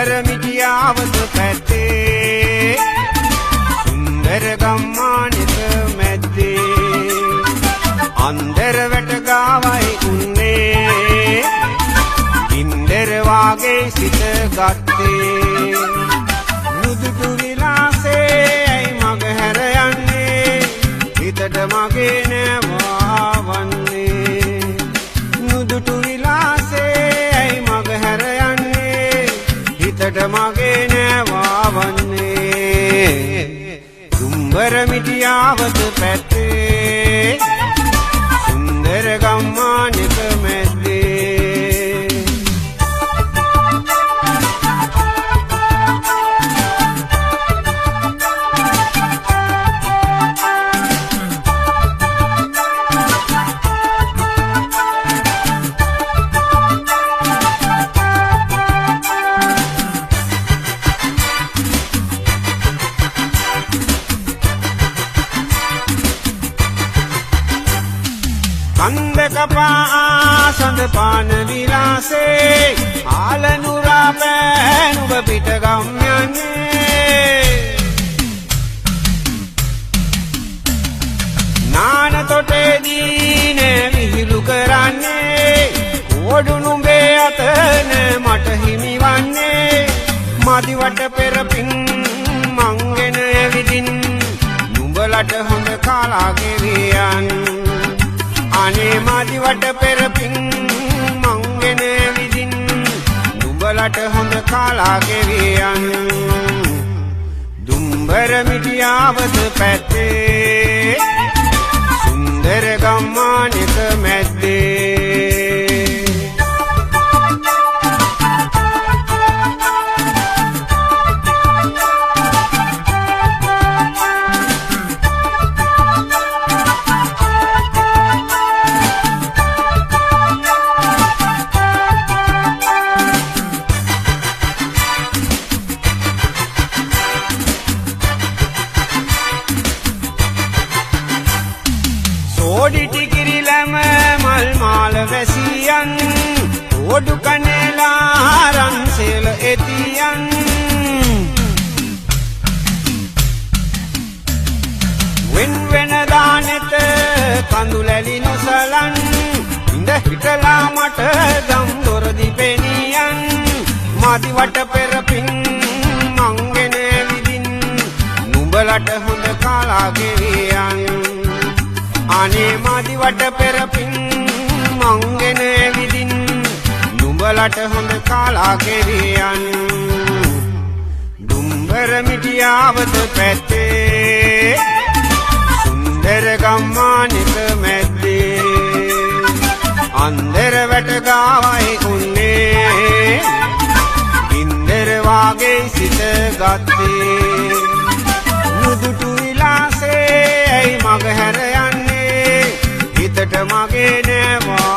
දුම්බර මිටියාවත පැත්තේ සුන්දර ගම්මානෙක මැද්දේ අන්දර වැට ගාවයි උන්නේ ඉන්දර වාගේ සිත ගත්තේ නුදුටු විලාසේ ඇයි මග හැර යන්නේ හිතට මගේ නෑවා වන්නේ නුදුටු විලාසේ ඇයි මග හැර යන්නේ හිතට මගේ නෑවා වන්නේ දුම්බර මිටියාවත පැත්තේ සුන්දර ගම්මානෙක මැද්දේ කන්දක පා සඳ පාන විලාසේ ආලනුරා පෑනුව පිට ගම් යන්නේ නාන තොටේදී නේ විහිළු කරන්නේ ඕඩු නුඹේ අතන මට හිමිවන්නේ මදිවට පෙරපින් මංගෙන ඇවිදින් නුඹලට හොඳ කාලා ගෙවියන් අනේ මදිවට පෙරපින් මංගෙන විදින් නුඹලට හොඳ කාලා ගෙවියන් දුම්බර මිටියාවත පැත්තේ සුන්දර ගම්මානෙක මැද්දේ ඕඩිටි කිරිලම මල් මාල වැසියන් ඕඩු කනේලා රන්සෙල එතියන් වෙන් වෙන දානෙත කඳුලැලි නොසලන් ඉඳ හිටලා මට ගම් දොරදි පෙනියන් මදිවට පෙරපින් මංගෙන විදින් නුඹලට හොඳ කාලා ගෙවියන් අනේ මදිවට පෙරපින් මංගෙන විදින් නුඹලට හොඳ කාලා ගෙවියන් දුම්බර මිටියාවත පැත්තේ සුන්දර ගම්මානෙක මැද්දේ අන්දර වැට ගාවයි උන්නේ ඉන්දර වාගේ සිත ගත්තේ නුදුටු විලාසේ ඇයි මග හැර යන්නේ හිතට මගේ නෑවා